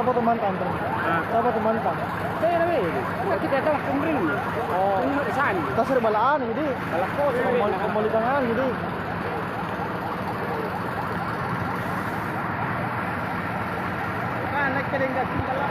Siapa tuh mantan? Siapa tuh mantan? Saya nabi. Kita tahu kumring. Oh, Kumring kesan. kita sering balaan jadi. Kalau kau Kembali tangan jadi. kan nak kena enggak tinggal lah.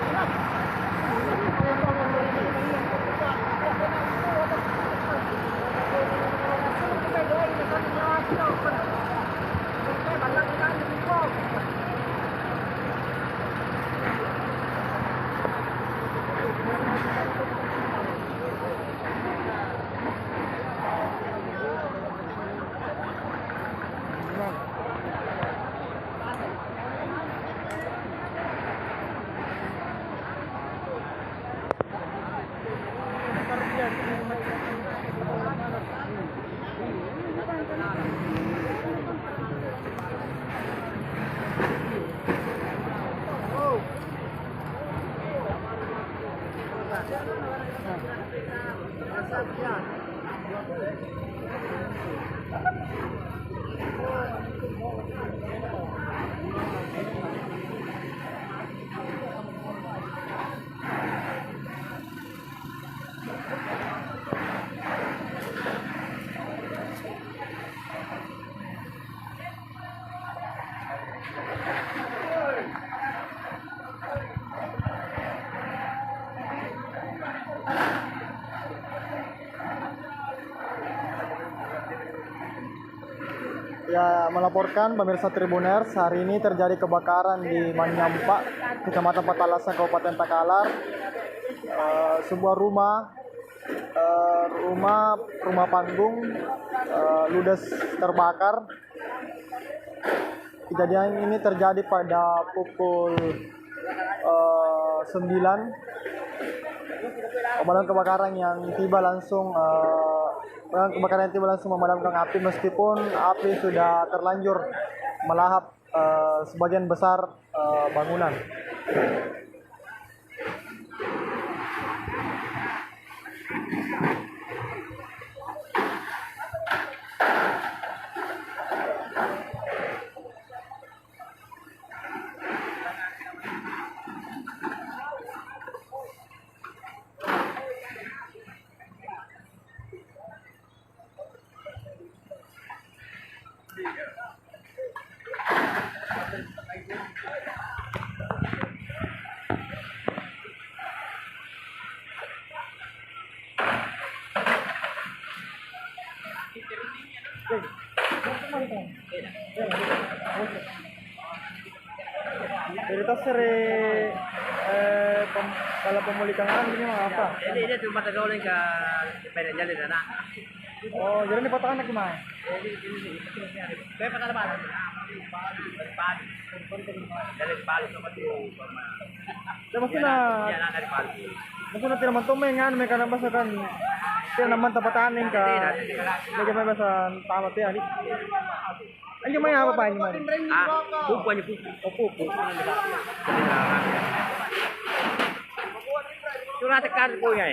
Ya, melaporkan pemirsa Tribuners, hari ini terjadi kebakaran di Manyampa, Kecamatan Patalasan, Kabupaten Takalar. Sebuah rumah panggung ludes terbakar. Kejadian ini terjadi pada pukul 9. Pemadam kebakaran yang tiba langsung memadamkan api, meskipun api sudah terlanjur melahap sebagian besar bangunan. Cerita kalau pemulihan ini mah apa? Jadi dia cuma tergolong ke pendek jalan dan nak. Oh, jadi ini potongan gimana? Saya patah lepas. Dari Palu sama tu. Ya maksudnya, Dari Palu. maksudnya tidak mentomengan mereka nampak tidak naman tapatan yang ka. Bagaimana bahasa tamat ya ni? Anjir main apa pa ini main? Pupu aja pupu. Oh, pupu. Surat tekan punya.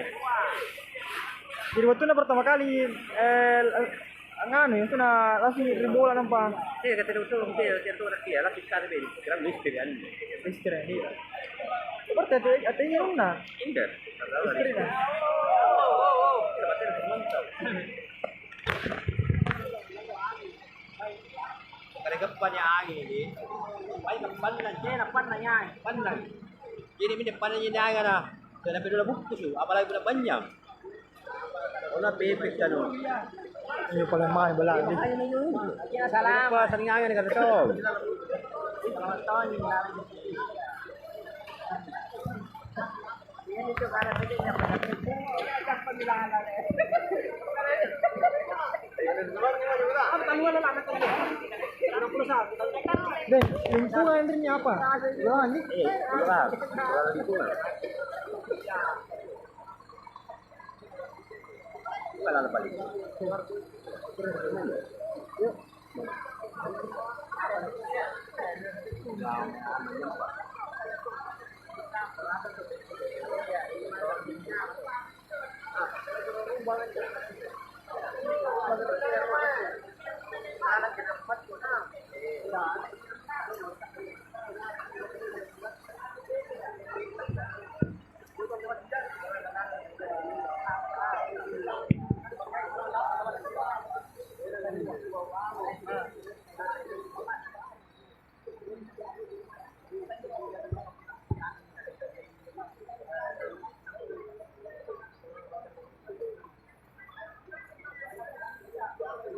Jadi waktu na pertama kali ngano yun na langsung ribola ng pa. Saya kata itu dia nak dia lah kita ada beli. Kira misteri kan. Misteri ni. Seperti ada yang na. Indah. Misteri na. Kada gapan niya angin ni. Ay gapan na siya, napan na niya. Pan na. Jadi min depan niya niya na. Kaya na pero bukos yo, apalagi na banyam. Wala bebek tano. Ini pala main bala ni. Ay na yun. Salam. Pa sa nganga ni kada to. Selamat tahun ni. Ini tu cara saja yang pada pemilahan lah. Deh, lingkungan ini apa? Wah, ini. Lingkungan. Wala na balik. Yuk.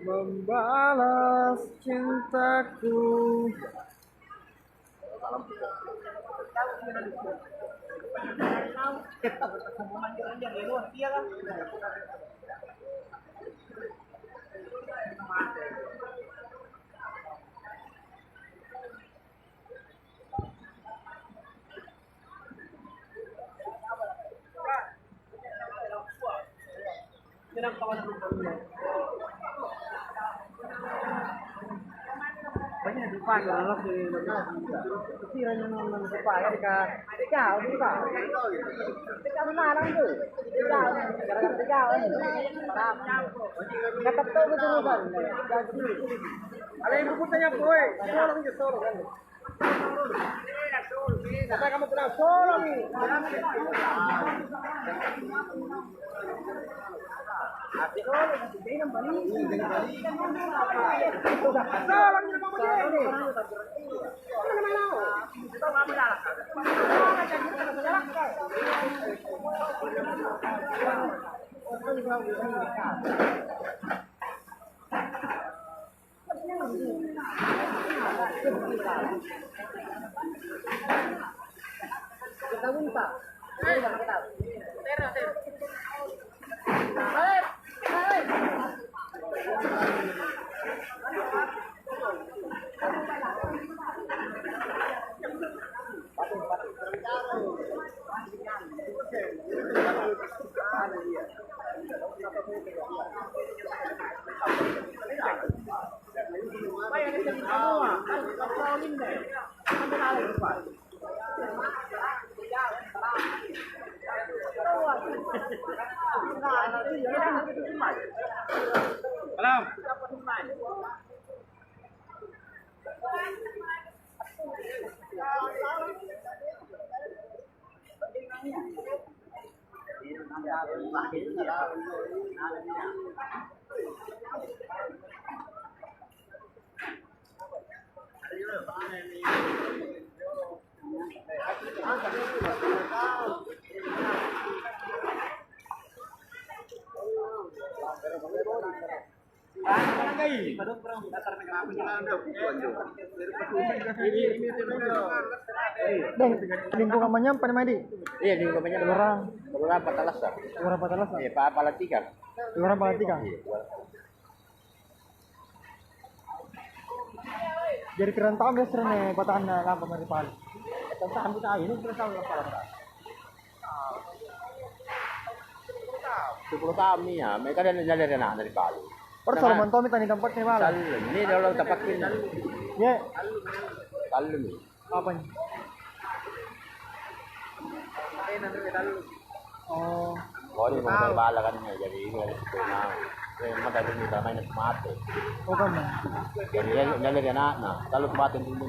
membalas cintaku. Banyak lupa kalau si kesirannya nonton lupa ya tiga mana lang tuh tiga kata tuh betul kan ada yang berputanya boy solo aja solo kan kata kamu kenal solo nih Ate ko, hindi nang bali. Solo ni mo dyan. Ano naman ako? Ito nga mo lalak. Ketawin pa. Alam. Deh, lingkungan namanya apa namanya di? Iya, di rumahnya Kelurahan Patalas. Kelurahan Patalas. Iya, Pak Palatikan. Kelurahan Palatikan. Jadi keren tahun guys, keren nih bataan lampu dari Palu. Tentang kita ini keren tahun lampu Palu. 10 tahun nih ya, mereka dari anak dari Palu. Perlu selalu mentomi tadi tempat nih malah. Ini dalam tempat ini. Ya. Palu nih. Apa nih? Oh. Oh, ini mau terbala kan ya, jadi ini harus pulang. Memang dari ini ramai nak mati. Oh kan. Jadi dia dari anak, nah, kalau mati dulu.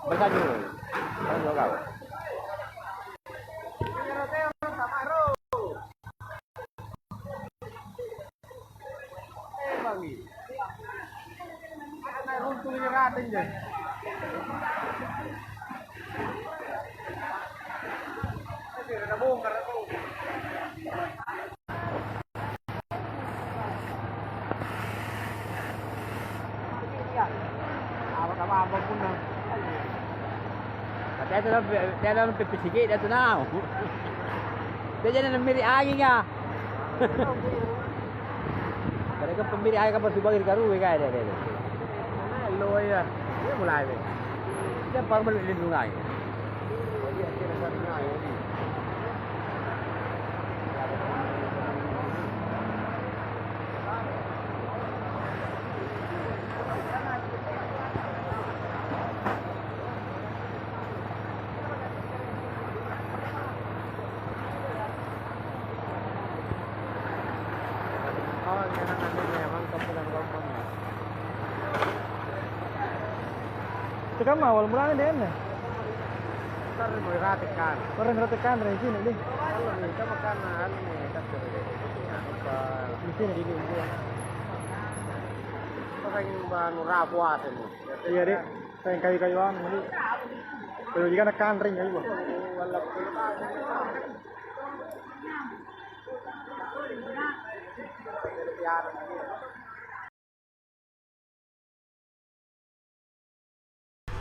Mereka juga. Kan juga kau. Apapun lah. Dia dalam pipi sikit dia tu now. Dia jadi namiri angin ya. Mereka pembiri air kapal subang di karu kan dia. Hello ya. Dia mulai ni. Dia parmal di sungai. Dia kira sungai ni. Teka awal mulanya deh nih. Ntar meratikan. Orang ngeratikan dari sini deh. Kalau kita makanan nih kan Di sini di sini. Pakai bahan rapuat ini. Iya deh. Kayak kayu-kayuan ini. Kalau jika nak kandring ya ibu.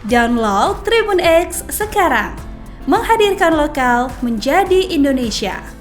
Download Tribun X sekarang, menghadirkan lokal menjadi Indonesia.